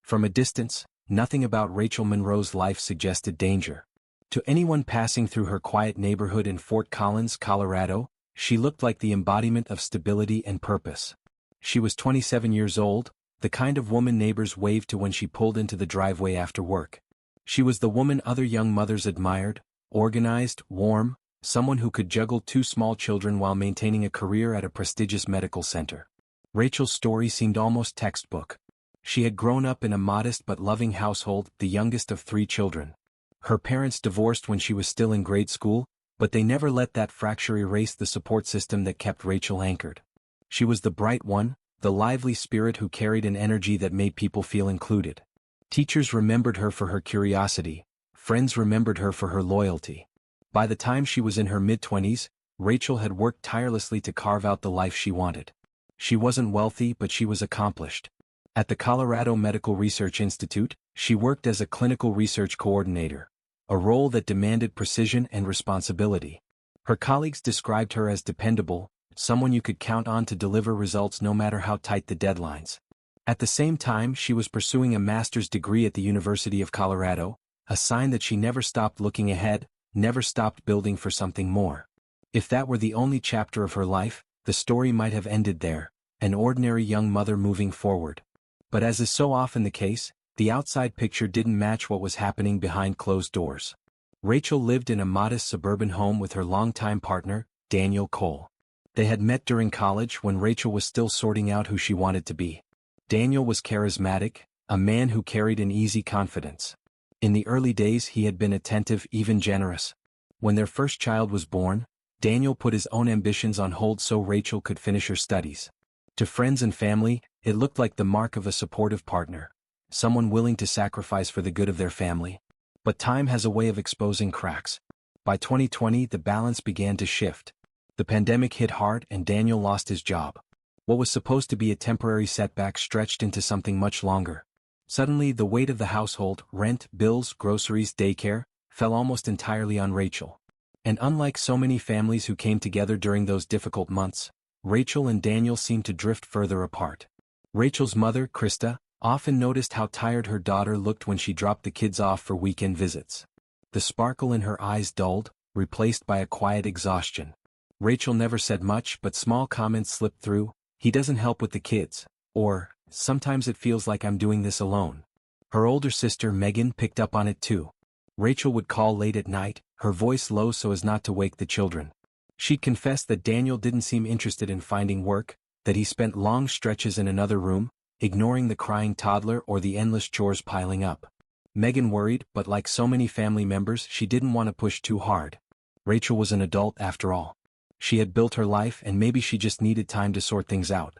From a distance, nothing about Rachel Monroe's life suggested danger. To anyone passing through her quiet neighborhood in Fort Collins, Colorado, she looked like the embodiment of stability and purpose. She was 27 years old, the kind of woman neighbors waved to when she pulled into the driveway after work. She was the woman other young mothers admired, organized, warm, someone who could juggle two small children while maintaining a career at a prestigious medical center. Rachel's story seemed almost textbook. She had grown up in a modest but loving household, the youngest of 3 children. Her parents divorced when she was still in grade school, but they never let that fracture erase the support system that kept Rachel anchored. She was the bright one, the lively spirit who carried an energy that made people feel included. Teachers remembered her for her curiosity, friends remembered her for her loyalty. By the time she was in her mid-20s, Rachel had worked tirelessly to carve out the life she wanted. She wasn't wealthy, but she was accomplished. At the Colorado Medical Research Institute, she worked as a clinical research coordinator, a role that demanded precision and responsibility. Her colleagues described her as dependable, someone you could count on to deliver results no matter how tight the deadlines. At the same time, she was pursuing a master's degree at the University of Colorado, a sign that she never stopped looking ahead, never stopped building for something more. If that were the only chapter of her life, the story might have ended there, an ordinary young mother moving forward. But as is so often the case, the outside picture didn't match what was happening behind closed doors. Rachel lived in a modest suburban home with her longtime partner, Daniel Cole. They had met during college when Rachel was still sorting out who she wanted to be. Daniel was charismatic, a man who carried an easy confidence. In the early days he had been attentive, even generous. When their first child was born, Daniel put his own ambitions on hold so Rachel could finish her studies. To friends and family, it looked like the mark of a supportive partner, someone willing to sacrifice for the good of their family. But time has a way of exposing cracks. By 2020, the balance began to shift. The pandemic hit hard and Daniel lost his job. What was supposed to be a temporary setback stretched into something much longer. Suddenly, the weight of the household, rent, bills, groceries, daycare, fell almost entirely on Rachel. And unlike so many families who came together during those difficult months, Rachel and Daniel seemed to drift further apart. Rachel's mother, Krista, often noticed how tired her daughter looked when she dropped the kids off for weekend visits. The sparkle in her eyes dulled, replaced by a quiet exhaustion. Rachel never said much, but small comments slipped through. "He doesn't help with the kids," or, "Sometimes it feels like I'm doing this alone." Her older sister Megan picked up on it too. Rachel would call late at night, her voice low so as not to wake the children. She'd confess that Daniel didn't seem interested in finding work, that he spent long stretches in another room, ignoring the crying toddler or the endless chores piling up. Megan worried, but like so many family members, she didn't want to push too hard. Rachel was an adult after all. She had built her life and maybe she just needed time to sort things out.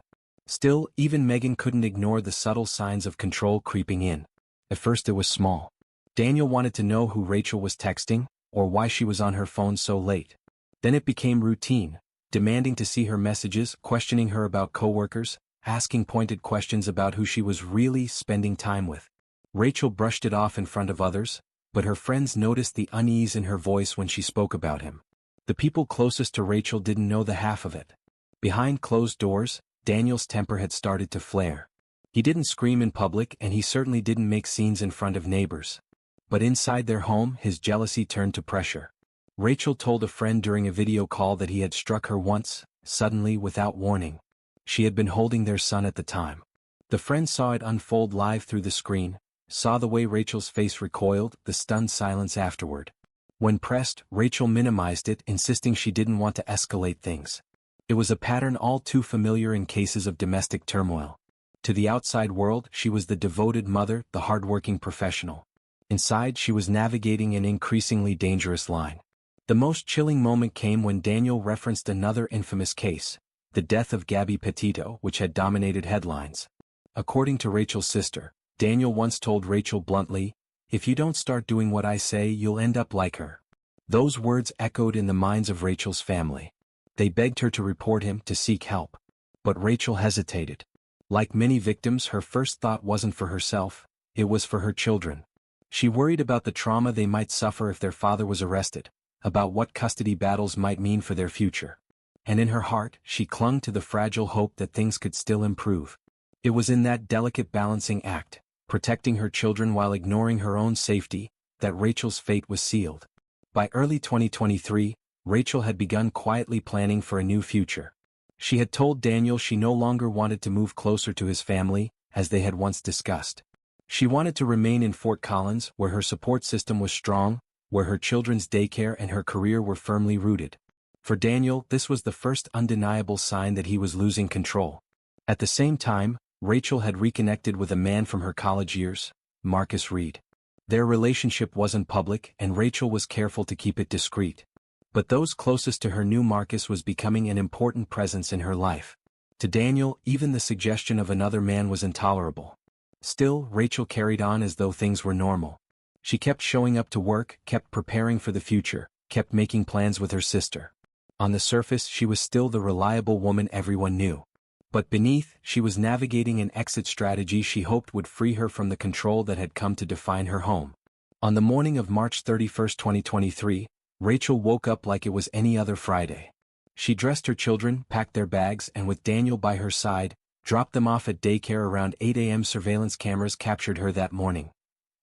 Still, even Megan couldn't ignore the subtle signs of control creeping in. At first it was small. Daniel wanted to know who Rachel was texting, or why she was on her phone so late. Then it became routine, demanding to see her messages, questioning her about coworkers, asking pointed questions about who she was really spending time with. Rachel brushed it off in front of others, but her friends noticed the unease in her voice when she spoke about him. The people closest to Rachel didn't know the half of it. Behind closed doors, Daniel's temper had started to flare. He didn't scream in public and he certainly didn't make scenes in front of neighbors. But inside their home, his jealousy turned to pressure. Rachel told a friend during a video call that he had struck her once, suddenly without warning. She had been holding their son at the time. The friend saw it unfold live through the screen, saw the way Rachel's face recoiled, the stunned silence afterward. When pressed, Rachel minimized it, insisting she didn't want to escalate things. It was a pattern all too familiar in cases of domestic turmoil. To the outside world, she was the devoted mother, the hardworking professional. Inside, she was navigating an increasingly dangerous line. The most chilling moment came when Daniel referenced another infamous case, the death of Gabby Petito, which had dominated headlines. According to Rachel's sister, Daniel once told Rachel bluntly, "If you don't start doing what I say, you'll end up like her." Those words echoed in the minds of Rachel's family. They begged her to report him, to seek help. But Rachel hesitated. Like many victims, her first thought wasn't for herself, it was for her children. She worried about the trauma they might suffer if their father was arrested, about what custody battles might mean for their future. And in her heart, she clung to the fragile hope that things could still improve. It was in that delicate balancing act, protecting her children while ignoring her own safety, that Rachel's fate was sealed. By early 2023, Rachel had begun quietly planning for a new future. She had told Daniel she no longer wanted to move closer to his family, as they had once discussed. She wanted to remain in Fort Collins, where her support system was strong, where her children's daycare and her career were firmly rooted. For Daniel, this was the first undeniable sign that he was losing control. At the same time, Rachel had reconnected with a man from her college years, Marcus Reed. Their relationship wasn't public, and Rachel was careful to keep it discreet. But those closest to her knew Marcus was becoming an important presence in her life. To Daniel, even the suggestion of another man was intolerable. Still, Rachel carried on as though things were normal. She kept showing up to work, kept preparing for the future, kept making plans with her sister. On the surface, she was still the reliable woman everyone knew. But beneath, she was navigating an exit strategy she hoped would free her from the control that had come to define her home. On the morning of March 31, 2023, Rachel woke up like it was any other Friday. She dressed her children, packed their bags, and with Daniel by her side, dropped them off at daycare around 8 a.m. Surveillance cameras captured her that morning.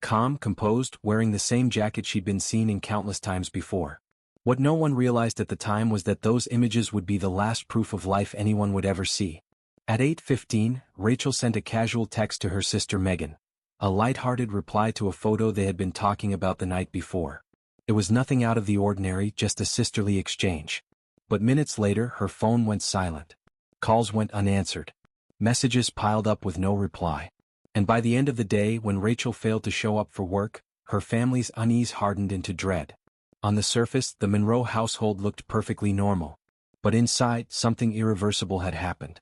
Calm, composed, wearing the same jacket she'd been seen in countless times before. What no one realized at the time was that those images would be the last proof of life anyone would ever see. At 8:15, Rachel sent a casual text to her sister Megan, a light-hearted reply to a photo they had been talking about the night before. It was nothing out of the ordinary, just a sisterly exchange. But minutes later, her phone went silent. Calls went unanswered. Messages piled up with no reply. And by the end of the day, when Rachel failed to show up for work, her family's unease hardened into dread. On the surface, the Monroe household looked perfectly normal. But inside, something irreversible had happened.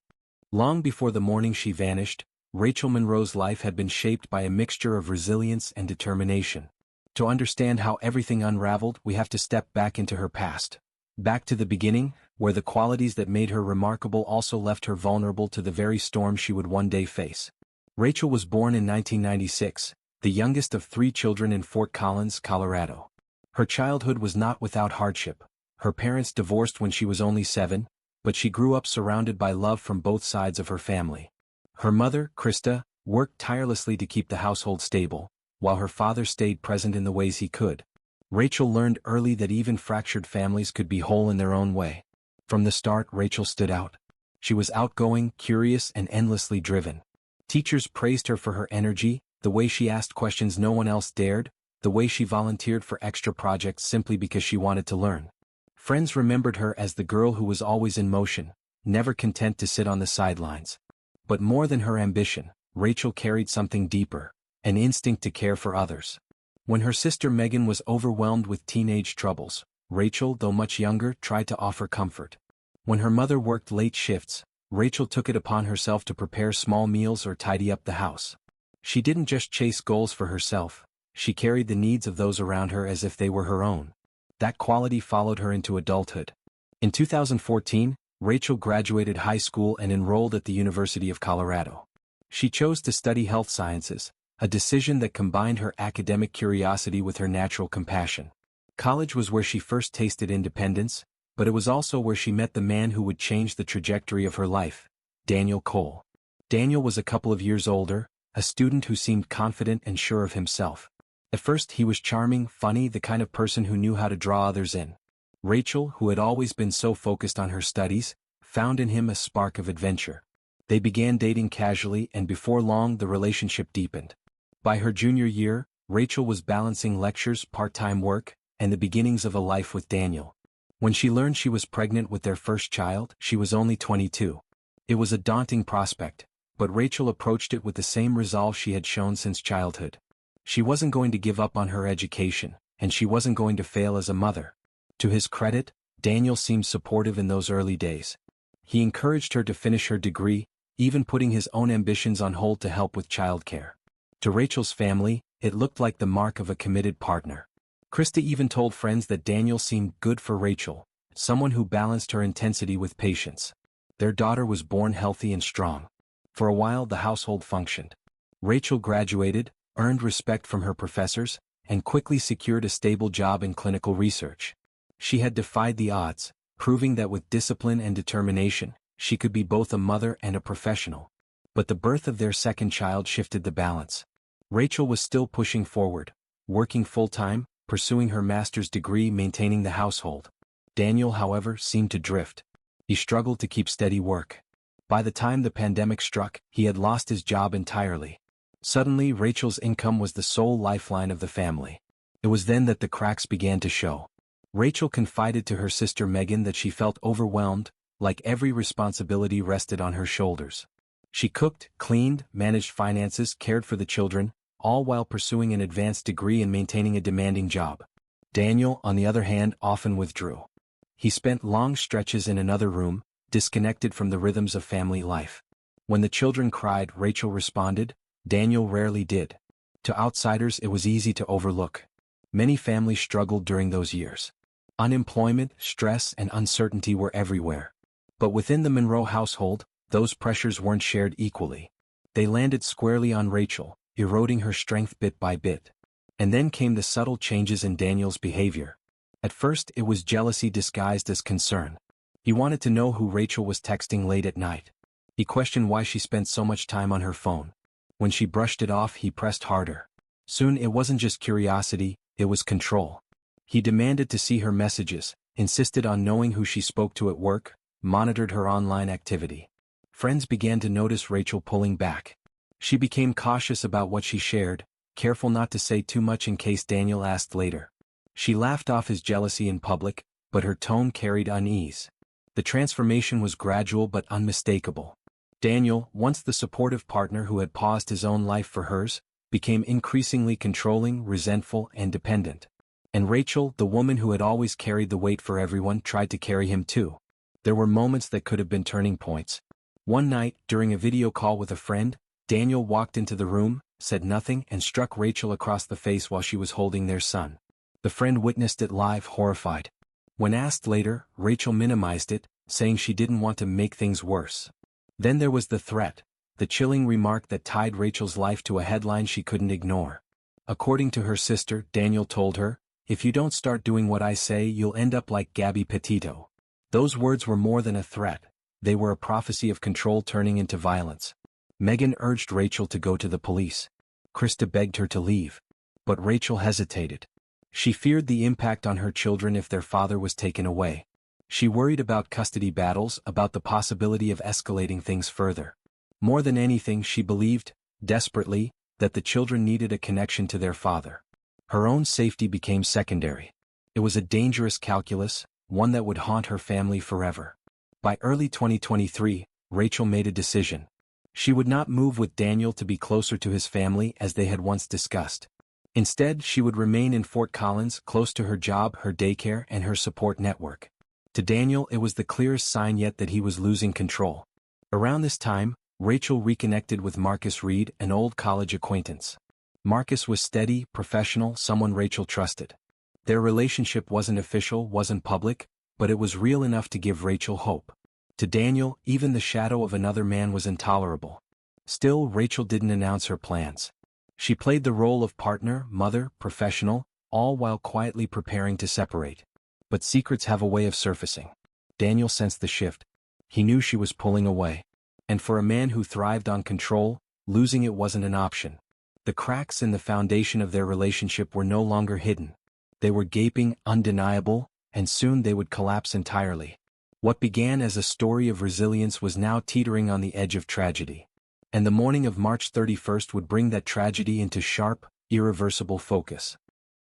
Long before the morning she vanished, Rachel Monroe's life had been shaped by a mixture of resilience and determination. To understand how everything unraveled, we have to step back into her past. Back to the beginning, where the qualities that made her remarkable also left her vulnerable to the very storm she would one day face. Rachel was born in 1996, the youngest of 3 children in Fort Collins, Colorado. Her childhood was not without hardship. Her parents divorced when she was only 7, but she grew up surrounded by love from both sides of her family. Her mother, Krista, worked tirelessly to keep the household stable, while her father stayed present in the ways he could. Rachel learned early that even fractured families could be whole in their own way. From the start, Rachel stood out. She was outgoing, curious, and endlessly driven. Teachers praised her for her energy, the way she asked questions no one else dared, the way she volunteered for extra projects simply because she wanted to learn. Friends remembered her as the girl who was always in motion, never content to sit on the sidelines. But more than her ambition, Rachel carried something deeper, an instinct to care for others. When her sister Megan was overwhelmed with teenage troubles, Rachel, though much younger, tried to offer comfort. When her mother worked late shifts, Rachel took it upon herself to prepare small meals or tidy up the house. She didn't just chase goals for herself, she carried the needs of those around her as if they were her own. That quality followed her into adulthood. In 2014, Rachel graduated high school and enrolled at the University of Colorado. She chose to study health sciences, a decision that combined her academic curiosity with her natural compassion. College was where she first tasted independence, but it was also where she met the man who would change the trajectory of her life, Daniel Cole. Daniel was a couple of years older, a student who seemed confident and sure of himself. At first he was charming, funny, the kind of person who knew how to draw others in. Rachel, who had always been so focused on her studies, found in him a spark of adventure. They began dating casually, and before long the relationship deepened. By her junior year, Rachel was balancing lectures, part-time work, and the beginnings of a life with Daniel. When she learned she was pregnant with their first child, she was only 22. It was a daunting prospect, but Rachel approached it with the same resolve she had shown since childhood. She wasn't going to give up on her education, and she wasn't going to fail as a mother. To his credit, Daniel seemed supportive in those early days. He encouraged her to finish her degree, even putting his own ambitions on hold to help with childcare. To Rachel's family, it looked like the mark of a committed partner. Krista even told friends that Daniel seemed good for Rachel, someone who balanced her intensity with patience. Their daughter was born healthy and strong. For a while the household functioned. Rachel graduated, earned respect from her professors, and quickly secured a stable job in clinical research. She had defied the odds, proving that with discipline and determination, she could be both a mother and a professional. But the birth of their second child shifted the balance. Rachel was still pushing forward, working full-time, pursuing her master's degree, maintaining the household. Daniel, however, seemed to drift. He struggled to keep steady work. By the time the pandemic struck, he had lost his job entirely. Suddenly, Rachel's income was the sole lifeline of the family. It was then that the cracks began to show. Rachel confided to her sister Megan that she felt overwhelmed, like every responsibility rested on her shoulders. She cooked, cleaned, managed finances, cared for the children, all while pursuing an advanced degree and maintaining a demanding job. Daniel, on the other hand, often withdrew. He spent long stretches in another room, disconnected from the rhythms of family life. When the children cried, Rachel responded. Daniel rarely did. To outsiders, it was easy to overlook. Many families struggled during those years. Unemployment, stress, and uncertainty were everywhere. But within the Monroe household, those pressures weren't shared equally. They landed squarely on Rachel, eroding her strength bit by bit. And then came the subtle changes in Daniel's behavior. At first, it was jealousy disguised as concern. He wanted to know who Rachel was texting late at night. He questioned why she spent so much time on her phone. When she brushed it off, he pressed harder. Soon it wasn't just curiosity, it was control. He demanded to see her messages, insisted on knowing who she spoke to at work, monitored her online activity. Friends began to notice Rachel pulling back. She became cautious about what she shared, careful not to say too much in case Daniel asked later. She laughed off his jealousy in public, but her tone carried unease. The transformation was gradual but unmistakable. Daniel, once the supportive partner who had paused his own life for hers, became increasingly controlling, resentful, and dependent. And Rachel, the woman who had always carried the weight for everyone, tried to carry him too. There were moments that could have been turning points. One night, during a video call with a friend, Daniel walked into the room, said nothing, and struck Rachel across the face while she was holding their son. The friend witnessed it live, horrified. When asked later, Rachel minimized it, saying she didn't want to make things worse. Then there was the threat, the chilling remark that tied Rachel's life to a headline she couldn't ignore. According to her sister, Daniel told her, "If you don't start doing what I say, you'll end up like Gabby Petito." Those words were more than a threat. They were a prophecy of control turning into violence. Megan urged Rachel to go to the police. Krista begged her to leave. But Rachel hesitated. She feared the impact on her children if their father was taken away. She worried about custody battles, about the possibility of escalating things further. More than anything, she believed, desperately, that the children needed a connection to their father. Her own safety became secondary. It was a dangerous calculus, one that would haunt her family forever. By early 2023, Rachel made a decision. She would not move with Daniel to be closer to his family as they had once discussed. Instead, she would remain in Fort Collins, close to her job, her daycare, and her support network. To Daniel, it was the clearest sign yet that he was losing control. Around this time, Rachel reconnected with Marcus Reed, an old college acquaintance. Marcus was steady, professional, someone Rachel trusted. Their relationship wasn't official, wasn't public, but it was real enough to give Rachel hope. To Daniel, even the shadow of another man was intolerable. Still, Rachel didn't announce her plans. She played the role of partner, mother, professional, all while quietly preparing to separate. But secrets have a way of surfacing. Daniel sensed the shift. He knew she was pulling away. And for a man who thrived on control, losing it wasn't an option. The cracks in the foundation of their relationship were no longer hidden. They were gaping, undeniable, and soon they would collapse entirely. What began as a story of resilience was now teetering on the edge of tragedy. And the morning of March 31st would bring that tragedy into sharp, irreversible focus.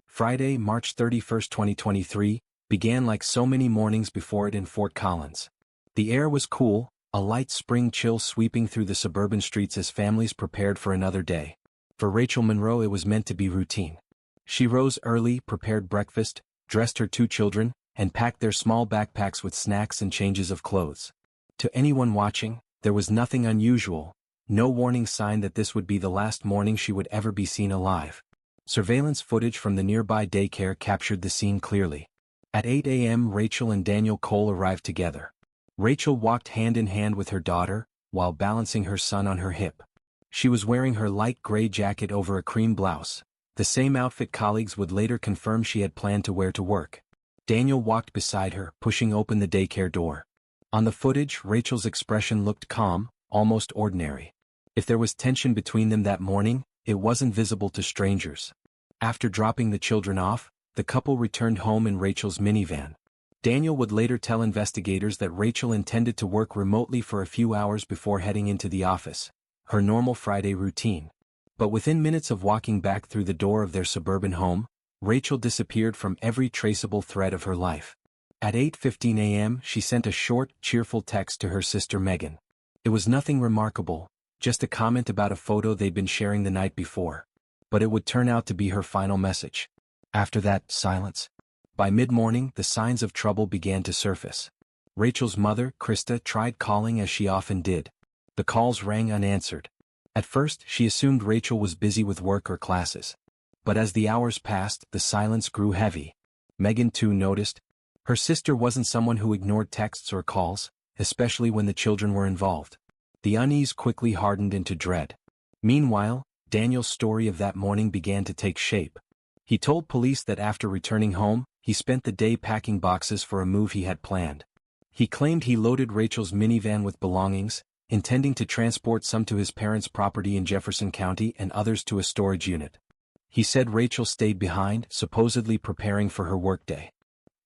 Friday, March 31st, 2023, began like so many mornings before it in Fort Collins. The air was cool, a light spring chill sweeping through the suburban streets as families prepared for another day. For Rachel Monroe, it was meant to be routine. She rose early, prepared breakfast, dressed her two children, and packed their small backpacks with snacks and changes of clothes. To anyone watching, there was nothing unusual, no warning sign that this would be the last morning she would ever be seen alive. Surveillance footage from the nearby daycare captured the scene clearly. At 8 a.m., Rachel and Daniel Cole arrived together. Rachel walked hand in hand with her daughter, while balancing her son on her hip. She was wearing her light gray jacket over a cream blouse, the same outfit colleagues would later confirm she had planned to wear to work. Daniel walked beside her, pushing open the daycare door. On the footage, Rachel's expression looked calm, almost ordinary. If there was tension between them that morning, it wasn't visible to strangers. After dropping the children off, the couple returned home in Rachel's minivan. Daniel would later tell investigators that Rachel intended to work remotely for a few hours before heading into the office, her normal Friday routine. But within minutes of walking back through the door of their suburban home, Rachel disappeared from every traceable thread of her life. At 8:15 a.m., she sent a short, cheerful text to her sister Megan. It was nothing remarkable, just a comment about a photo they'd been sharing the night before. But it would turn out to be her final message. After that, silence. By mid-morning, the signs of trouble began to surface. Rachel's mother, Krista, tried calling as she often did. The calls rang unanswered. At first, she assumed Rachel was busy with work or classes. But as the hours passed, the silence grew heavy. Megan too noticed. Her sister wasn't someone who ignored texts or calls, especially when the children were involved. The unease quickly hardened into dread. Meanwhile, Daniel's story of that morning began to take shape. He told police that after returning home, he spent the day packing boxes for a move he had planned. He claimed he loaded Rachel's minivan with belongings, intending to transport some to his parents' property in Jefferson County and others to a storage unit. He said Rachel stayed behind, supposedly preparing for her workday.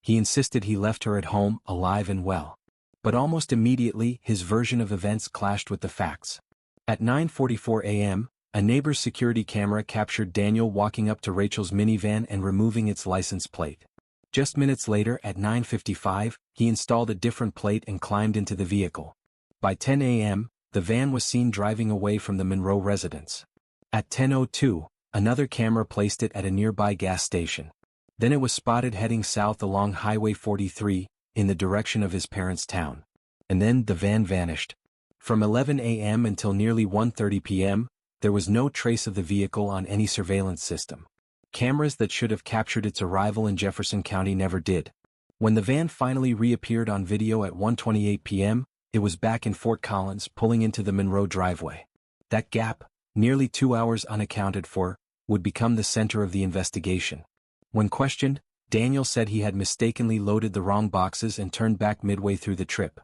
He insisted he left her at home, alive and well. But almost immediately, his version of events clashed with the facts. At 9:44 a.m., a neighbor's security camera captured Daniel walking up to Rachel's minivan and removing its license plate. Just minutes later, at 9:55, he installed a different plate and climbed into the vehicle. By 10 a.m., the van was seen driving away from the Monroe residence. At 10:02, another camera placed it at a nearby gas station. Then it was spotted heading south along Highway 43, in the direction of his parents' town. And then the van vanished. From 11 a.m. until nearly 1:30 p.m., there was no trace of the vehicle on any surveillance system. Cameras that should have captured its arrival in Jefferson County never did. When the van finally reappeared on video at 1:28 p.m., it was back in Fort Collins, pulling into the Monroe driveway. That gap, nearly 2 hours unaccounted for, would become the center of the investigation. When questioned, Daniel said he had mistakenly loaded the wrong boxes and turned back midway through the trip.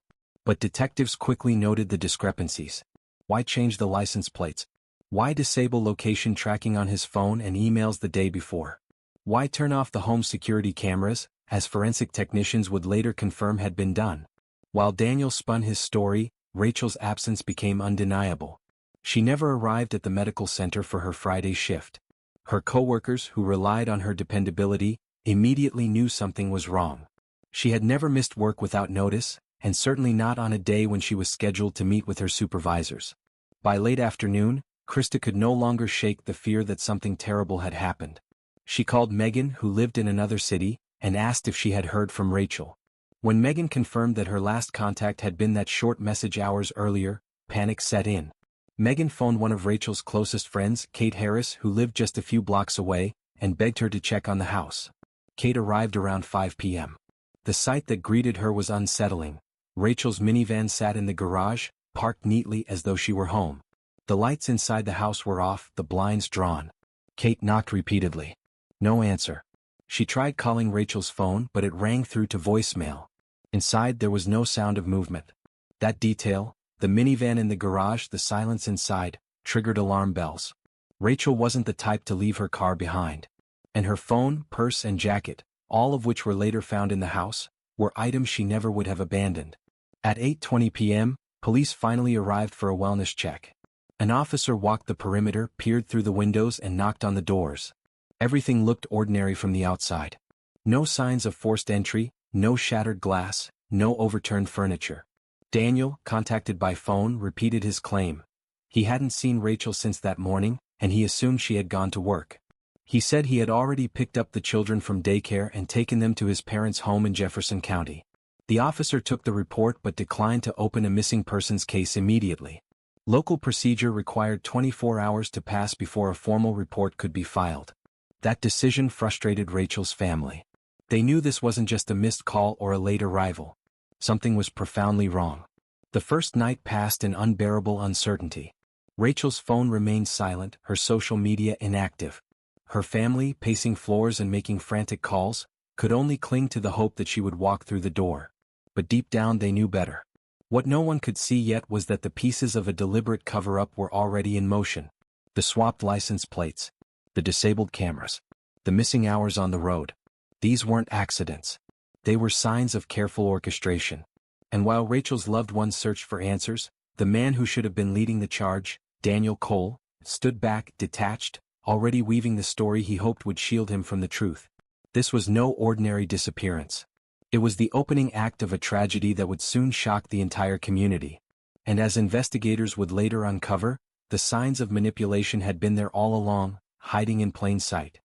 But detectives quickly noted the discrepancies. Why change the license plates? Why disable location tracking on his phone and emails the day before? Why turn off the home security cameras, as forensic technicians would later confirm had been done? While Daniel spun his story, Rachel's absence became undeniable. She never arrived at the medical center for her Friday shift. Her coworkers, who relied on her dependability, immediately knew something was wrong. She had never missed work without notice, and certainly not on a day when she was scheduled to meet with her supervisors. By late afternoon, Krista could no longer shake the fear that something terrible had happened. She called Megan, who lived in another city, and asked if she had heard from Rachel. When Megan confirmed that her last contact had been that short message hours earlier, panic set in. Megan phoned one of Rachel's closest friends, Kate Harris, who lived just a few blocks away, and begged her to check on the house. Kate arrived around 5 p.m. The sight that greeted her was unsettling. Rachel's minivan sat in the garage, parked neatly as though she were home. The lights inside the house were off, the blinds drawn. Kate knocked repeatedly. No answer. She tried calling Rachel's phone, but it rang through to voicemail. Inside there was no sound of movement. That detail, the minivan in the garage, the silence inside, triggered alarm bells. Rachel wasn't the type to leave her car behind. And her phone, purse and jacket, all of which were later found in the house, were items she never would have abandoned. At 8:20 p.m., police finally arrived for a wellness check. An officer walked the perimeter, peered through the windows and knocked on the doors. Everything looked ordinary from the outside. No signs of forced entry, no shattered glass, no overturned furniture. Daniel, contacted by phone, repeated his claim. He hadn't seen Rachel since that morning, and he assumed she had gone to work. He said he had already picked up the children from daycare and taken them to his parents' home in Jefferson County. The officer took the report but declined to open a missing persons case immediately. Local procedure required 24 hours to pass before a formal report could be filed. That decision frustrated Rachel's family. They knew this wasn't just a missed call or a late arrival. Something was profoundly wrong. The first night passed in unbearable uncertainty. Rachel's phone remained silent, her social media inactive. Her family, pacing floors and making frantic calls, could only cling to the hope that she would walk through the door. But deep down they knew better. What no one could see yet was that the pieces of a deliberate cover-up were already in motion. The swapped license plates. The disabled cameras. The missing hours on the road. These weren't accidents. They were signs of careful orchestration. And while Rachel's loved ones searched for answers, the man who should have been leading the charge, Daniel Cole, stood back, detached, already weaving the story he hoped would shield him from the truth. This was no ordinary disappearance. It was the opening act of a tragedy that would soon shock the entire community. And as investigators would later uncover, the signs of manipulation had been there all along, hiding in plain sight.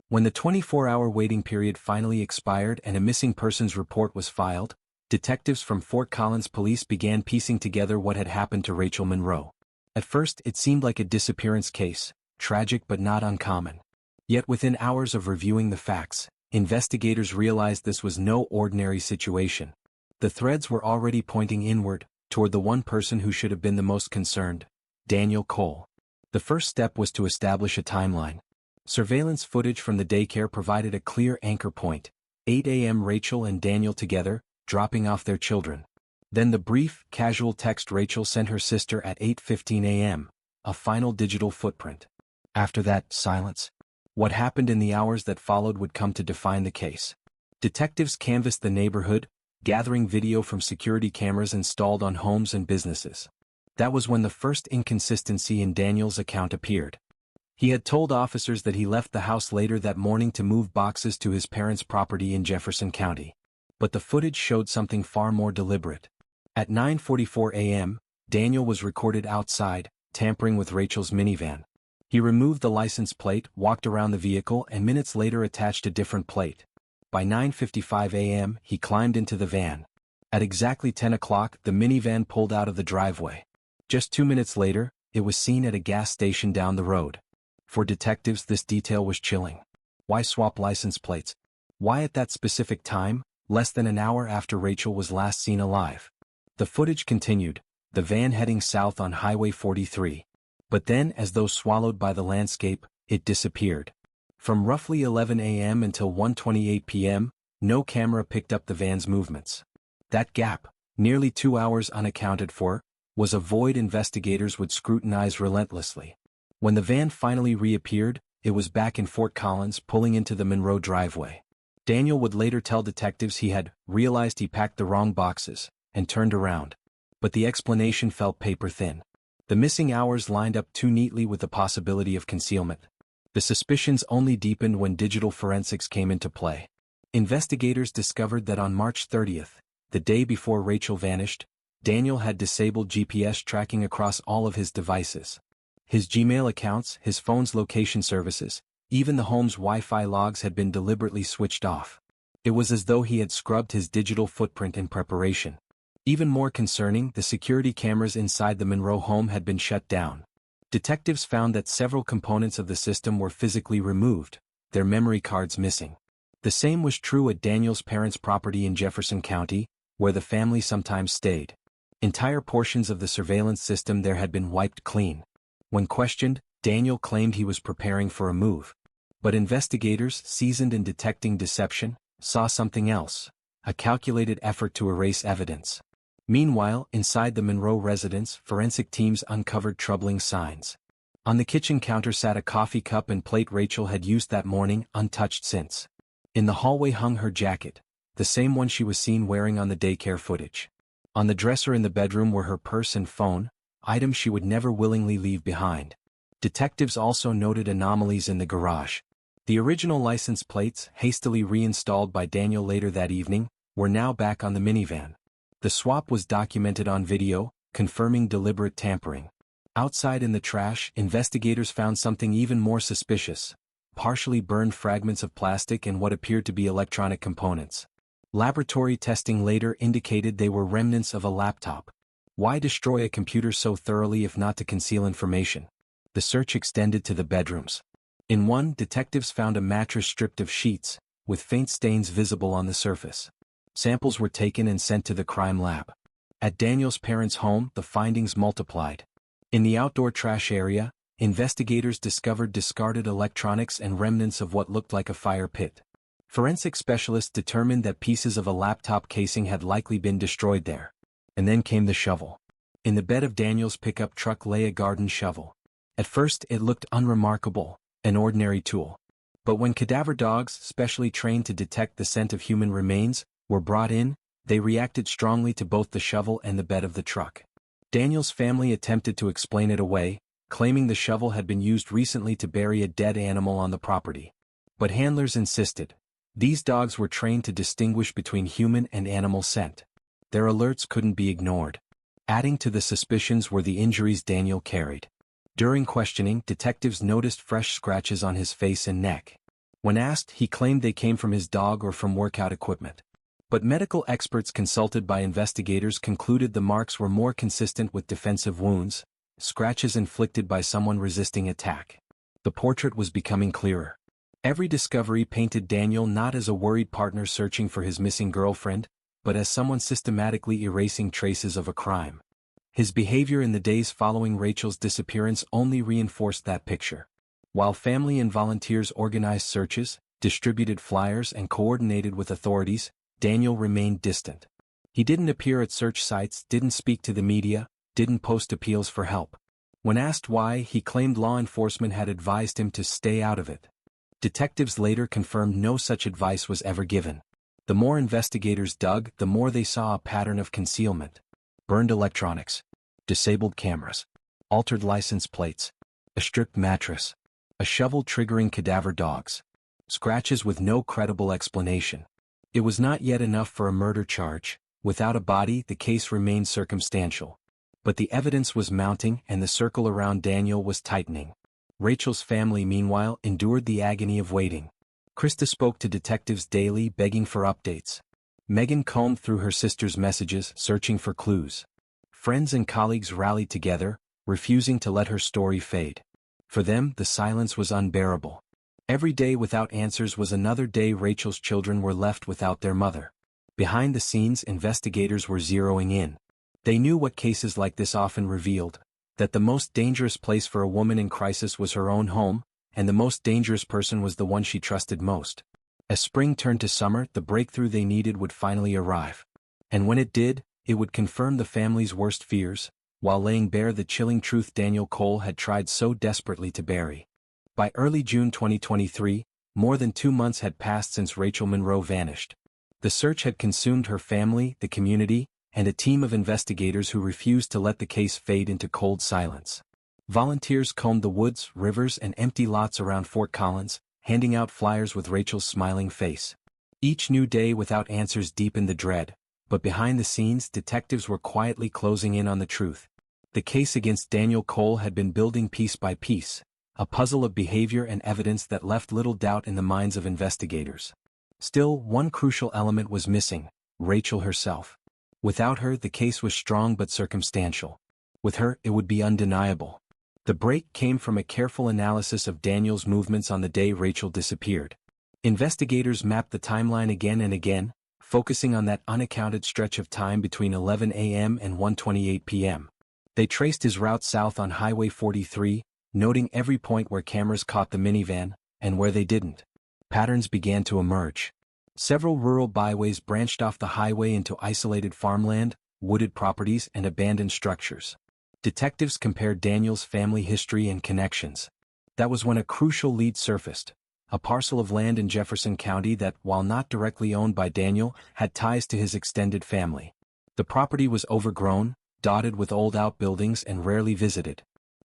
When the 24-hour waiting period finally expired and a missing persons report was filed, detectives from Fort Collins Police began piecing together what had happened to Rachel Monroe. At first it seemed like a disappearance case, tragic but not uncommon. Yet within hours of reviewing the facts, investigators realized this was no ordinary situation. The threads were already pointing inward, toward the one person who should have been the most concerned, Daniel Cole. The first step was to establish a timeline. Surveillance footage from the daycare provided a clear anchor point. 8 a.m. Rachel and Daniel together, dropping off their children. Then the brief, casual text Rachel sent her sister at 8:15 a.m., a final digital footprint. After that, silence. What happened in the hours that followed would come to define the case. Detectives canvassed the neighborhood, gathering video from security cameras installed on homes and businesses. That was when the first inconsistency in Daniel's account appeared. He had told officers that he left the house later that morning to move boxes to his parents' property in Jefferson County. But the footage showed something far more deliberate. At 9:44 a.m., Daniel was recorded outside, tampering with Rachel's minivan. He removed the license plate, walked around the vehicle, and minutes later attached a different plate. By 9:55 a.m., he climbed into the van. At exactly 10 o'clock, the minivan pulled out of the driveway. Just 2 minutes later, it was seen at a gas station down the road. For detectives, this detail was chilling. Why swap license plates? Why at that specific time, less than an hour after Rachel was last seen alive? The footage continued, the van heading south on Highway 43. But then, as though swallowed by the landscape, it disappeared. From roughly 11 a.m. until 1:28 p.m., no camera picked up the van's movements. That gap, nearly 2 hours unaccounted for, was a void investigators would scrutinize relentlessly. When the van finally reappeared, it was back in Fort Collins, pulling into the Monroe driveway. Daniel would later tell detectives he had realized he packed the wrong boxes and turned around. But the explanation felt paper-thin. The missing hours lined up too neatly with the possibility of concealment. The suspicions only deepened when digital forensics came into play. Investigators discovered that on March 30th, the day before Rachel vanished, Daniel had disabled GPS tracking across all of his devices. His Gmail accounts, his phone's location services, even the home's Wi-Fi logs had been deliberately switched off. It was as though he had scrubbed his digital footprint in preparation. Even more concerning, the security cameras inside the Monroe home had been shut down. Detectives found that several components of the system were physically removed, their memory cards missing. The same was true at Daniel's parents' property in Jefferson County, where the family sometimes stayed. Entire portions of the surveillance system there had been wiped clean. When questioned, Daniel claimed he was preparing for a move. But investigators, seasoned in detecting deception, saw something else, a calculated effort to erase evidence. Meanwhile, inside the Monroe residence, forensic teams uncovered troubling signs. On the kitchen counter sat a coffee cup and plate Rachel had used that morning, untouched since. In the hallway hung her jacket, the same one she was seen wearing on the daycare footage. On the dresser in the bedroom were her purse and phone, items she would never willingly leave behind. Detectives also noted anomalies in the garage. The original license plates, hastily reinstalled by Daniel later that evening, were now back on the minivan. The swap was documented on video, confirming deliberate tampering. Outside in the trash, investigators found something even more suspicious: partially burned fragments of plastic and what appeared to be electronic components. Laboratory testing later indicated they were remnants of a laptop. Why destroy a computer so thoroughly if not to conceal information? The search extended to the bedrooms. In one, detectives found a mattress stripped of sheets, with faint stains visible on the surface. Samples were taken and sent to the crime lab. At Daniel's parents' home, the findings multiplied. In the outdoor trash area, investigators discovered discarded electronics and remnants of what looked like a fire pit. Forensic specialists determined that pieces of a laptop casing had likely been destroyed there. And then came the shovel. In the bed of Daniel's pickup truck lay a garden shovel. At first it looked unremarkable, an ordinary tool. But when cadaver dogs, specially trained to detect the scent of human remains, were brought in, they reacted strongly to both the shovel and the bed of the truck. Daniel's family attempted to explain it away, claiming the shovel had been used recently to bury a dead animal on the property. But handlers insisted. These dogs were trained to distinguish between human and animal scent. Their alerts couldn't be ignored. Adding to the suspicions were the injuries Daniel carried. During questioning, detectives noticed fresh scratches on his face and neck. When asked, he claimed they came from his dog or from workout equipment. But medical experts consulted by investigators concluded the marks were more consistent with defensive wounds, scratches inflicted by someone resisting attack. The portrait was becoming clearer. Every discovery painted Daniel not as a worried partner searching for his missing girlfriend, but as someone systematically erasing traces of a crime. His behavior in the days following Rachel's disappearance only reinforced that picture. While family and volunteers organized searches, distributed flyers and coordinated with authorities, Daniel remained distant. He didn't appear at search sites, didn't speak to the media, didn't post appeals for help. When asked why, he claimed law enforcement had advised him to stay out of it. Detectives later confirmed no such advice was ever given. The more investigators dug, the more they saw a pattern of concealment. Burned electronics, disabled cameras, altered license plates, a stripped mattress, a shovel triggering cadaver dogs, scratches with no credible explanation. It was not yet enough for a murder charge. Without a body, the case remained circumstantial. But the evidence was mounting and the circle around Daniel was tightening. Rachel's family, meanwhile, endured the agony of waiting. Krista spoke to detectives daily, begging for updates. Megan combed through her sister's messages, searching for clues. Friends and colleagues rallied together, refusing to let her story fade. For them, the silence was unbearable. Every day without answers was another day Rachel's children were left without their mother. Behind the scenes, investigators were zeroing in. They knew what cases like this often revealed, that the most dangerous place for a woman in crisis was her own home, and the most dangerous person was the one she trusted most. As spring turned to summer, the breakthrough they needed would finally arrive. And when it did, it would confirm the family's worst fears, while laying bare the chilling truth Daniel Cole had tried so desperately to bury. By early June 2023, more than 2 months had passed since Rachel Monroe vanished. The search had consumed her family, the community, and a team of investigators who refused to let the case fade into cold silence. Volunteers combed the woods, rivers, and empty lots around Fort Collins, handing out flyers with Rachel's smiling face. Each new day without answers deepened the dread, but behind the scenes, detectives were quietly closing in on the truth. The case against Daniel Cole had been building piece by piece, a puzzle of behavior and evidence that left little doubt in the minds of investigators. Still, one crucial element was missing: Rachel herself. Without her, the case was strong but circumstantial. With her, it would be undeniable. The break came from a careful analysis of Daniel's movements on the day Rachel disappeared. Investigators mapped the timeline again and again, focusing on that unaccounted stretch of time between 11 a.m. and 1:28 p.m. They traced his route south on Highway 43, noting every point where cameras caught the minivan, and where they didn't. Patterns began to emerge. Several rural byways branched off the highway into isolated farmland, wooded properties, and abandoned structures. Detectives compared Daniel's family history and connections. That was when a crucial lead surfaced: a parcel of land in Jefferson County that, while not directly owned by Daniel, had ties to his extended family. The property was overgrown, dotted with old outbuildings and rarely visited.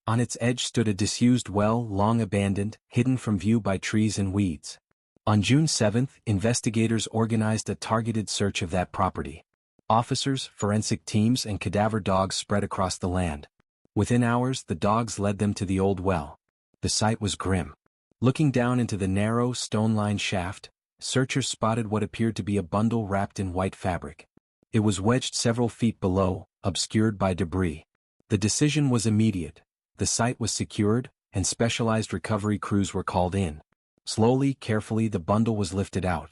On its edge stood a disused well, long abandoned, hidden from view by trees and weeds. On June 7, investigators organized a targeted search of that property. Officers, forensic teams, and cadaver dogs spread across the land. Within hours, the dogs led them to the old well. The sight was grim. Looking down into the narrow, stone-lined shaft, searchers spotted what appeared to be a bundle wrapped in white fabric. It was wedged several feet below, obscured by debris. The decision was immediate. The site was secured, and specialized recovery crews were called in. Slowly, carefully, the bundle was lifted out.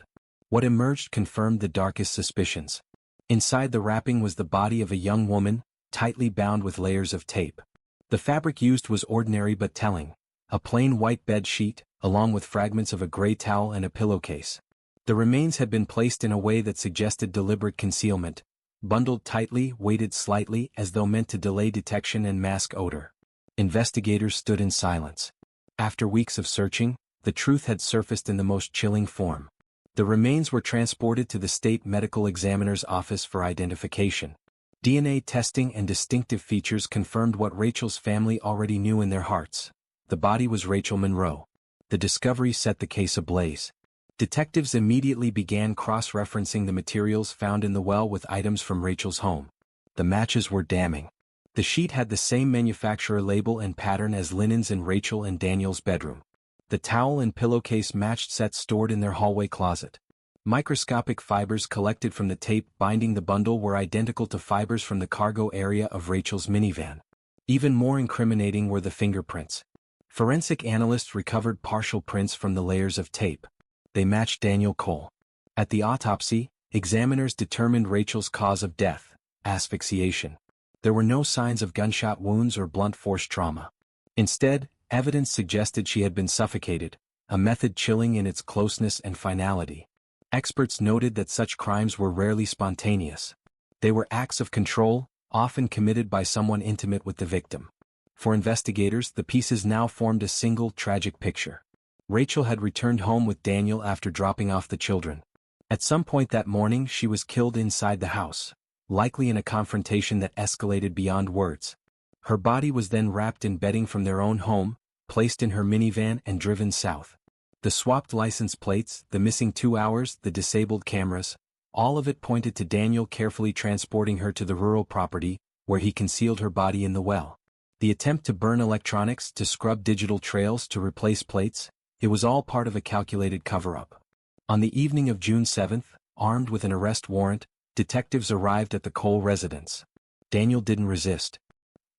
What emerged confirmed the darkest suspicions. Inside the wrapping was the body of a young woman, tightly bound with layers of tape. The fabric used was ordinary but telling: a plain white bed sheet, along with fragments of a gray towel and a pillowcase. The remains had been placed in a way that suggested deliberate concealment, bundled tightly, weighted slightly, as though meant to delay detection and mask odor. Investigators stood in silence. After weeks of searching, the truth had surfaced in the most chilling form. The remains were transported to the state medical examiner's office for identification. DNA testing and distinctive features confirmed what Rachel's family already knew in their hearts. The body was Rachel Monroe. The discovery set the case ablaze. Detectives immediately began cross-referencing the materials found in the well with items from Rachel's home. The matches were damning. The sheet had the same manufacturer label and pattern as linens in Rachel and Daniel's bedroom. The towel and pillowcase matched sets stored in their hallway closet. Microscopic fibers collected from the tape binding the bundle were identical to fibers from the cargo area of Rachel's minivan. Even more incriminating were the fingerprints. Forensic analysts recovered partial prints from the layers of tape. They matched Daniel Cole. At the autopsy, examiners determined Rachel's cause of death: asphyxiation. There were no signs of gunshot wounds or blunt force trauma. Instead, evidence suggested she had been suffocated, a method chilling in its closeness and finality. Experts noted that such crimes were rarely spontaneous. They were acts of control, often committed by someone intimate with the victim. For investigators, the pieces now formed a single tragic picture. Rachel had returned home with Daniel after dropping off the children. At some point that morning, she was killed inside the house, likely in a confrontation that escalated beyond words. Her body was then wrapped in bedding from their own home, placed in her minivan and driven south. The swapped license plates, the missing 2 hours, the disabled cameras, all of it pointed to Daniel carefully transporting her to the rural property, where he concealed her body in the well. The attempt to burn electronics, to scrub digital trails, to replace plates, it was all part of a calculated cover-up. On the evening of June 7th, armed with an arrest warrant, detectives arrived at the Cole residence. Daniel didn't resist.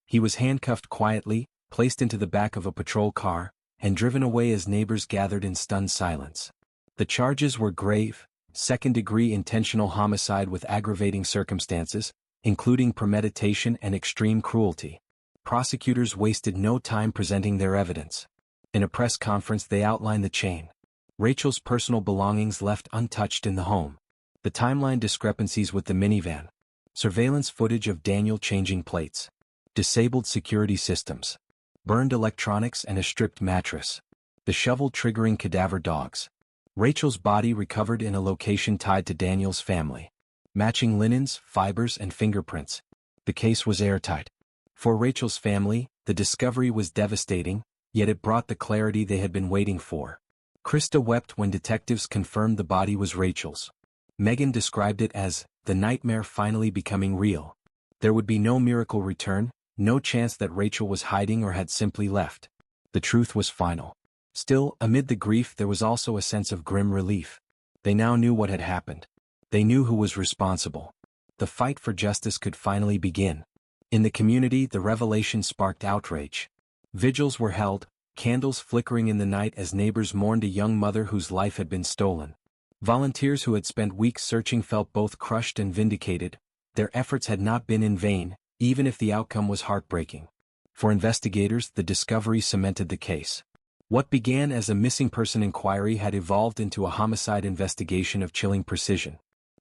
He was handcuffed quietly, placed into the back of a patrol car, and driven away as neighbors gathered in stunned silence. The charges were grave: second-degree intentional homicide with aggravating circumstances, including premeditation and extreme cruelty. Prosecutors wasted no time presenting their evidence. In a press conference, they outlined the chain. Rachel's personal belongings left untouched in the home. The timeline discrepancies with the minivan. Surveillance footage of Daniel changing plates. Disabled security systems. Burned electronics and a stripped mattress. The shovel triggering cadaver dogs. Rachel's body recovered in a location tied to Daniel's family. Matching linens, fibers, and fingerprints. The case was airtight. For Rachel's family, the discovery was devastating, yet it brought the clarity they had been waiting for. Krista wept when detectives confirmed the body was Rachel's. Megan described it as the nightmare finally becoming real. There would be no miracle return, no chance that Rachel was hiding or had simply left. The truth was final. Still, amid the grief, there was also a sense of grim relief. They now knew what had happened. They knew who was responsible. The fight for justice could finally begin. In the community, the revelation sparked outrage. Vigils were held, candles flickering in the night as neighbors mourned a young mother whose life had been stolen. Volunteers who had spent weeks searching felt both crushed and vindicated. Their efforts had not been in vain, even if the outcome was heartbreaking. For investigators, the discovery cemented the case. What began as a missing person inquiry had evolved into a homicide investigation of chilling precision.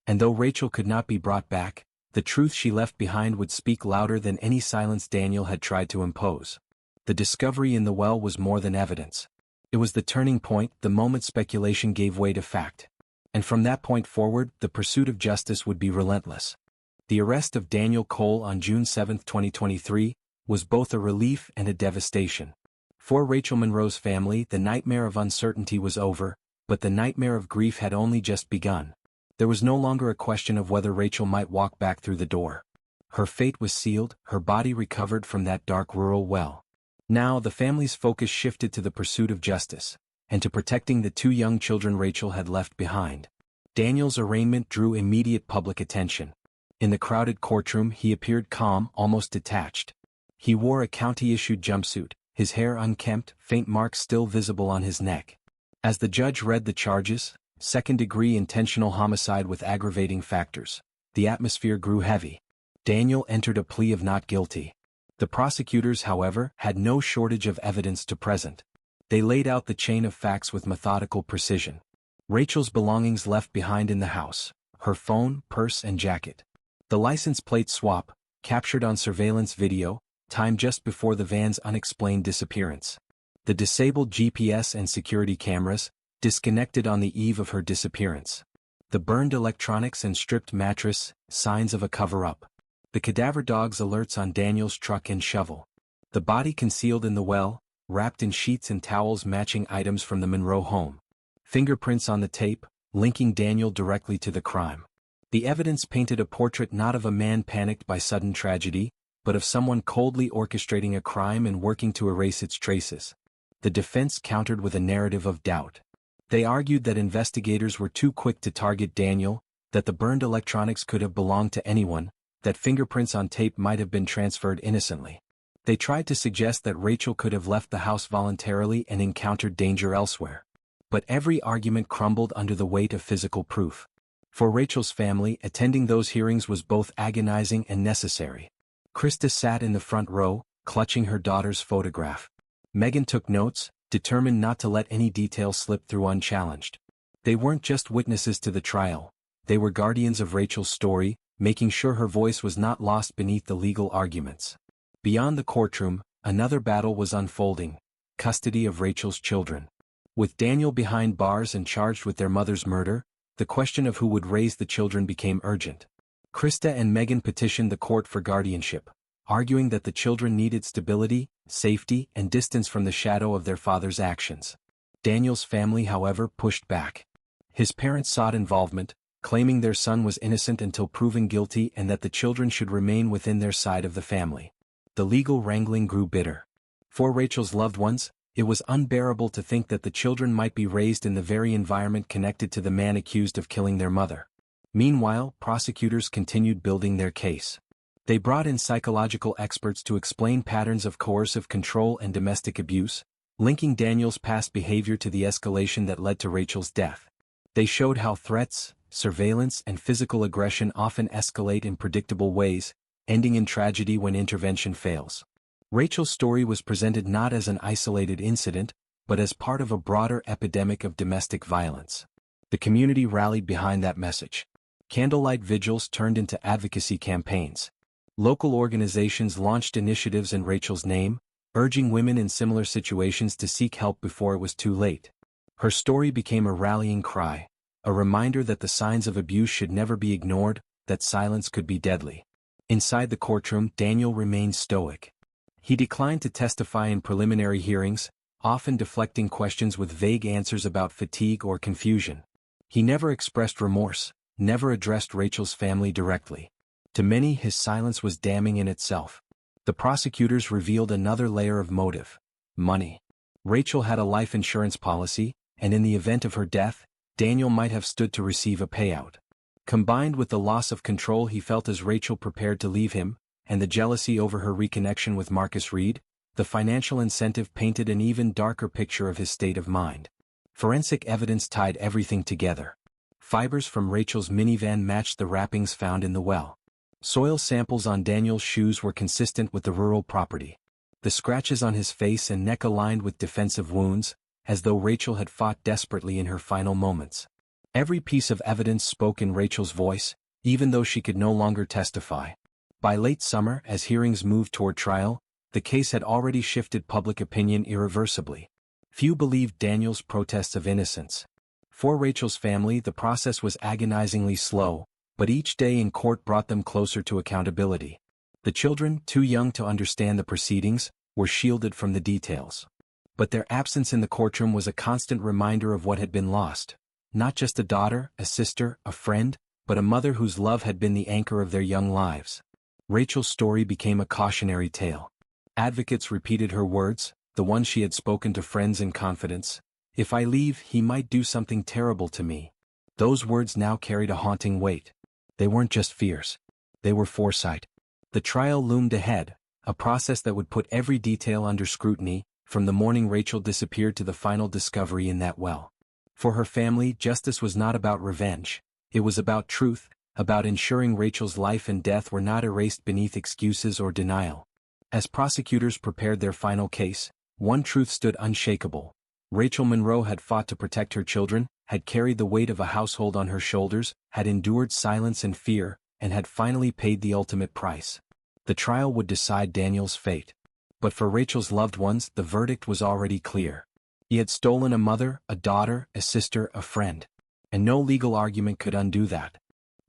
And though Rachel could not be brought back, the truth she left behind would speak louder than any silence Daniel had tried to impose. The discovery in the well was more than evidence. It was the turning point, the moment speculation gave way to fact. And from that point forward, the pursuit of justice would be relentless. The arrest of Daniel Cole on June 7, 2023, was both a relief and a devastation. For Rachel Monroe's family, the nightmare of uncertainty was over, but the nightmare of grief had only just begun. There was no longer a question of whether Rachel might walk back through the door. Her fate was sealed, her body recovered from that dark rural well. Now the family's focus shifted to the pursuit of justice, and to protecting the 2 young children Rachel had left behind. Daniel's arraignment drew immediate public attention. In the crowded courtroom, he appeared calm, almost detached. He wore a county-issued jumpsuit, his hair unkempt, faint marks still visible on his neck. As the judge read the charges, second-degree intentional homicide with aggravating factors, the atmosphere grew heavy. Daniel entered a plea of not guilty. The prosecutors, however, had no shortage of evidence to present. They laid out the chain of facts with methodical precision. Rachel's belongings left behind in the house: her phone, purse, and jacket. The license plate swap, captured on surveillance video, time just before the van's unexplained disappearance. The disabled GPS and security cameras, disconnected on the eve of her disappearance. The burned electronics and stripped mattress, signs of a cover-up. The cadaver dog's alerts on Daniel's truck and shovel. The body concealed in the well, wrapped in sheets and towels matching items from the Monroe home. Fingerprints on the tape, linking Daniel directly to the crime. The evidence painted a portrait not of a man panicked by sudden tragedy, but of someone coldly orchestrating a crime and working to erase its traces. The defense countered with a narrative of doubt. They argued that investigators were too quick to target Daniel, that the burned electronics could have belonged to anyone, that fingerprints on tape might have been transferred innocently. They tried to suggest that Rachel could have left the house voluntarily and encountered danger elsewhere. But every argument crumbled under the weight of physical proof. For Rachel's family, attending those hearings was both agonizing and necessary. Krista sat in the front row, clutching her daughter's photograph. Megan took notes, determined not to let any detail slip through unchallenged. They weren't just witnesses to the trial, they were guardians of Rachel's story, making sure her voice was not lost beneath the legal arguments. Beyond the courtroom, another battle was unfolding: custody of Rachel's children. With Daniel behind bars and charged with their mother's murder, the question of who would raise the children became urgent. Krista and Megan petitioned the court for guardianship, arguing that the children needed stability, safety, and distance from the shadow of their father's actions. Daniel's family, however, pushed back. His parents sought involvement, claiming their son was innocent until proven guilty and that the children should remain within their side of the family. The legal wrangling grew bitter. For Rachel's loved ones, it was unbearable to think that the children might be raised in the very environment connected to the man accused of killing their mother. Meanwhile, prosecutors continued building their case. They brought in psychological experts to explain patterns of coercive control and domestic abuse, linking Daniel's past behavior to the escalation that led to Rachel's death. They showed how threats, surveillance, and physical aggression often escalate in predictable ways, ending in tragedy when intervention fails. Rachel's story was presented not as an isolated incident, but as part of a broader epidemic of domestic violence. The community rallied behind that message. Candlelight vigils turned into advocacy campaigns. Local organizations launched initiatives in Rachel's name, urging women in similar situations to seek help before it was too late. Her story became a rallying cry, a reminder that the signs of abuse should never be ignored, that silence could be deadly. Inside the courtroom, Daniel remained stoic. He declined to testify in preliminary hearings, often deflecting questions with vague answers about fatigue or confusion. He never expressed remorse, never addressed Rachel's family directly. To many, his silence was damning in itself. The prosecutors revealed another layer of motive: money. Rachel had a life insurance policy, and in the event of her death, Daniel might have stood to receive a payout. Combined with the loss of control he felt as Rachel prepared to leave him, and the jealousy over her reconnection with Marcus Reed, the financial incentive painted an even darker picture of his state of mind. Forensic evidence tied everything together. Fibers from Rachel's minivan matched the wrappings found in the well. Soil samples on Daniel's shoes were consistent with the rural property. The scratches on his face and neck aligned with defensive wounds, as though Rachel had fought desperately in her final moments. Every piece of evidence spoke in Rachel's voice, even though she could no longer testify. By late summer, as hearings moved toward trial, the case had already shifted public opinion irreversibly. Few believed Daniel's protests of innocence. For Rachel's family, the process was agonizingly slow, but each day in court brought them closer to accountability. The children, too young to understand the proceedings, were shielded from the details. But their absence in the courtroom was a constant reminder of what had been lost. Not just a daughter, a sister, a friend, but a mother whose love had been the anchor of their young lives. Rachel's story became a cautionary tale. Advocates repeated her words, the ones she had spoken to friends in confidence: "If I leave, he might do something terrible to me." Those words now carried a haunting weight. They weren't just fears. They were foresight. The trial loomed ahead, a process that would put every detail under scrutiny, from the morning Rachel disappeared to the final discovery in that well. For her family, justice was not about revenge. It was about truth, about ensuring Rachel's life and death were not erased beneath excuses or denial. As prosecutors prepared their final case, one truth stood unshakable. Rachel Monroe had fought to protect her children, had carried the weight of a household on her shoulders, had endured silence and fear, and had finally paid the ultimate price. The trial would decide Daniel's fate. But for Rachel's loved ones, the verdict was already clear. He had stolen a mother, a daughter, a sister, a friend. And no legal argument could undo that.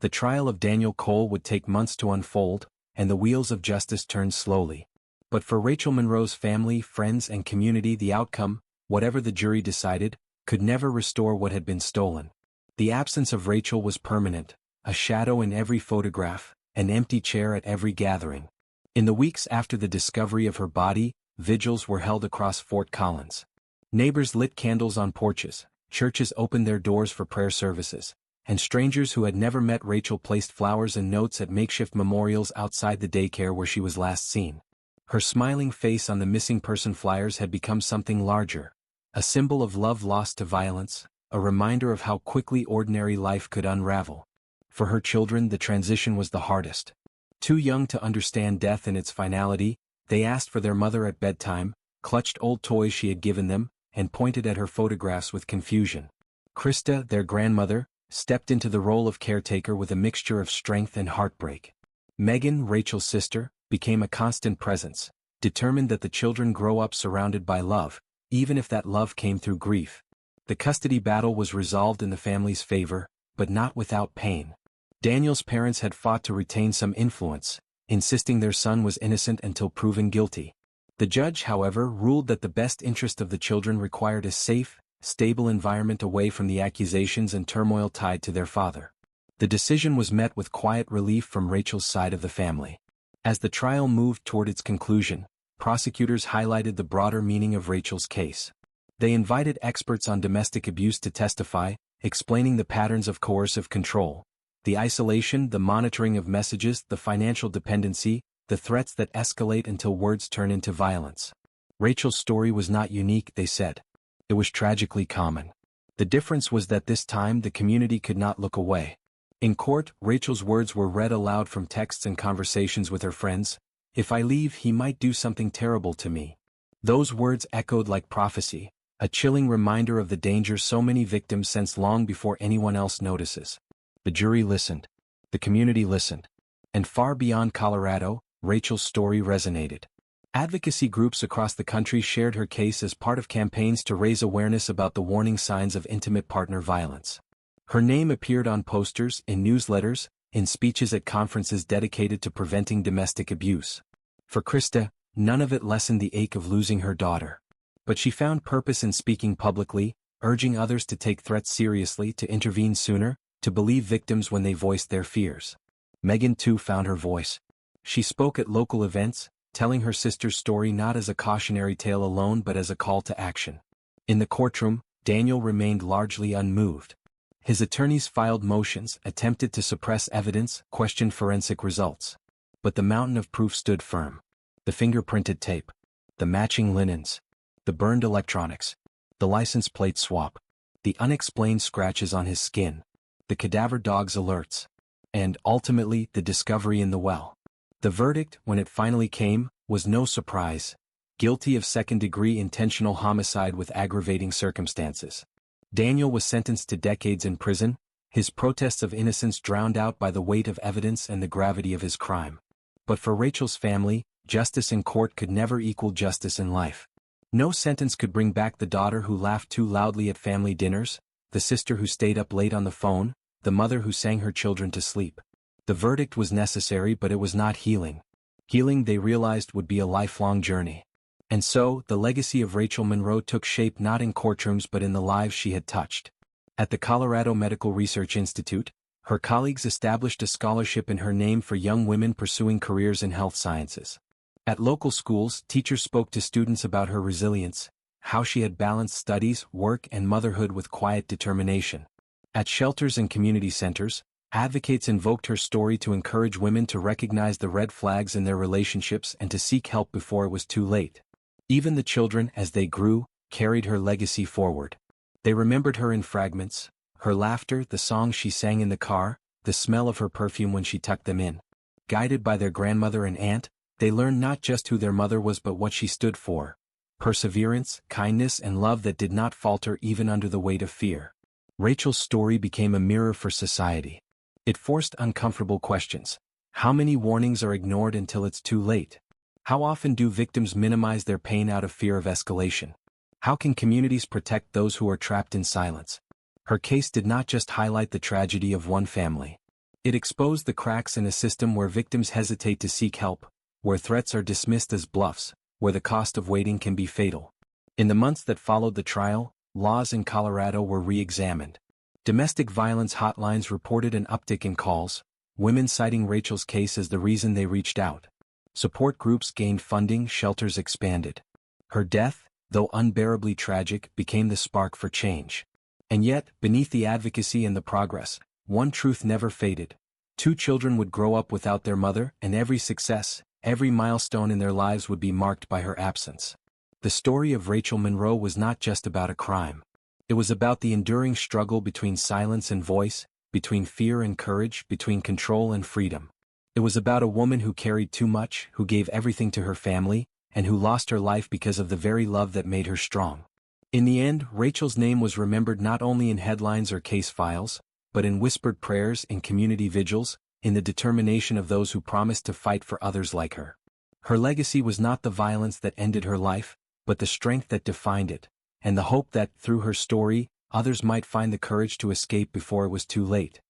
The trial of Daniel Cole would take months to unfold, and the wheels of justice turned slowly. But for Rachel Monroe's family, friends, and community, the outcome, whatever the jury decided, could never restore what had been stolen. The absence of Rachel was permanent, a shadow in every photograph, an empty chair at every gathering. In the weeks after the discovery of her body, vigils were held across Fort Collins. Neighbors lit candles on porches, churches opened their doors for prayer services, and strangers who had never met Rachel placed flowers and notes at makeshift memorials outside the daycare where she was last seen. Her smiling face on the missing person flyers had become something larger, a symbol of love lost to violence, a reminder of how quickly ordinary life could unravel. For her children, the transition was the hardest. Too young to understand death and its finality, they asked for their mother at bedtime, clutched old toys she had given them, and pointed at her photographs with confusion. Krista, their grandmother, stepped into the role of caretaker with a mixture of strength and heartbreak. Megan, Rachel's sister, became a constant presence, determined that the children grow up surrounded by love, even if that love came through grief. The custody battle was resolved in the family's favor, but not without pain. Daniel's parents had fought to retain some influence, insisting their son was innocent until proven guilty. The judge, however, ruled that the best interest of the children required a safe, stable environment away from the accusations and turmoil tied to their father. The decision was met with quiet relief from Rachel's side of the family. As the trial moved toward its conclusion, prosecutors highlighted the broader meaning of Rachel's case. They invited experts on domestic abuse to testify, explaining the patterns of coercive control, the isolation, the monitoring of messages, the financial dependency, the threats that escalate until words turn into violence. Rachel's story was not unique, they said. It was tragically common. The difference was that this time the community could not look away. In court, Rachel's words were read aloud from texts and conversations with her friends. "If I leave, he might do something terrible to me." Those words echoed like prophecy, a chilling reminder of the danger so many victims sense long before anyone else notices. The jury listened. The community listened. And far beyond Colorado, Rachel's story resonated. Advocacy groups across the country shared her case as part of campaigns to raise awareness about the warning signs of intimate partner violence. Her name appeared on posters, in newsletters, in speeches at conferences dedicated to preventing domestic abuse. For Krista, none of it lessened the ache of losing her daughter. But she found purpose in speaking publicly, urging others to take threats seriously, to intervene sooner, to believe victims when they voiced their fears. Megan too found her voice. She spoke at local events, telling her sister's story not as a cautionary tale alone but as a call to action. In the courtroom, Daniel remained largely unmoved. His attorneys filed motions, attempted to suppress evidence, questioned forensic results. But the mountain of proof stood firm. The fingerprinted tape, the matching linens, the burned electronics, the license plate swap, the unexplained scratches on his skin, the cadaver dog's alerts, and, ultimately, the discovery in the well. The verdict, when it finally came, was no surprise: guilty of second-degree intentional homicide with aggravating circumstances. Daniel was sentenced to decades in prison, his protests of innocence drowned out by the weight of evidence and the gravity of his crime. But for Rachel's family, justice in court could never equal justice in life. No sentence could bring back the daughter who laughed too loudly at family dinners, the sister who stayed up late on the phone, the mother who sang her children to sleep. The verdict was necessary, but it was not healing. Healing, they realized, would be a lifelong journey. And so, the legacy of Rachel Monroe took shape not in courtrooms but in the lives she had touched. At the Colorado Medical Research Institute, her colleagues established a scholarship in her name for young women pursuing careers in health sciences. At local schools, teachers spoke to students about her resilience, how she had balanced studies, work, and motherhood with quiet determination. At shelters and community centers, advocates invoked her story to encourage women to recognize the red flags in their relationships and to seek help before it was too late. Even the children, as they grew, carried her legacy forward. They remembered her in fragments: her laughter, the songs she sang in the car, the smell of her perfume when she tucked them in. Guided by their grandmother and aunt, they learned not just who their mother was but what she stood for: perseverance, kindness, and love that did not falter even under the weight of fear. Rachel's story became a mirror for society. It forced uncomfortable questions. How many warnings are ignored until it's too late? How often do victims minimize their pain out of fear of escalation? How can communities protect those who are trapped in silence? Her case did not just highlight the tragedy of one family. It exposed the cracks in a system where victims hesitate to seek help, where threats are dismissed as bluffs, where the cost of waiting can be fatal. In the months that followed the trial, laws in Colorado were re-examined. Domestic violence hotlines reported an uptick in calls, women citing Rachel's case as the reason they reached out. Support groups gained funding, shelters expanded. Her death, though unbearably tragic, became the spark for change. And yet, beneath the advocacy and the progress, one truth never faded. 2 children would grow up without their mother, and every success, every milestone in their lives would be marked by her absence. The story of Rachel Monroe was not just about a crime. It was about the enduring struggle between silence and voice, between fear and courage, between control and freedom. It was about a woman who carried too much, who gave everything to her family, and who lost her life because of the very love that made her strong. In the end, Rachel's name was remembered not only in headlines or case files, but in whispered prayers, in community vigils, in the determination of those who promised to fight for others like her. Her legacy was not the violence that ended her life, but the strength that defined it, and the hope that, through her story, others might find the courage to escape before it was too late.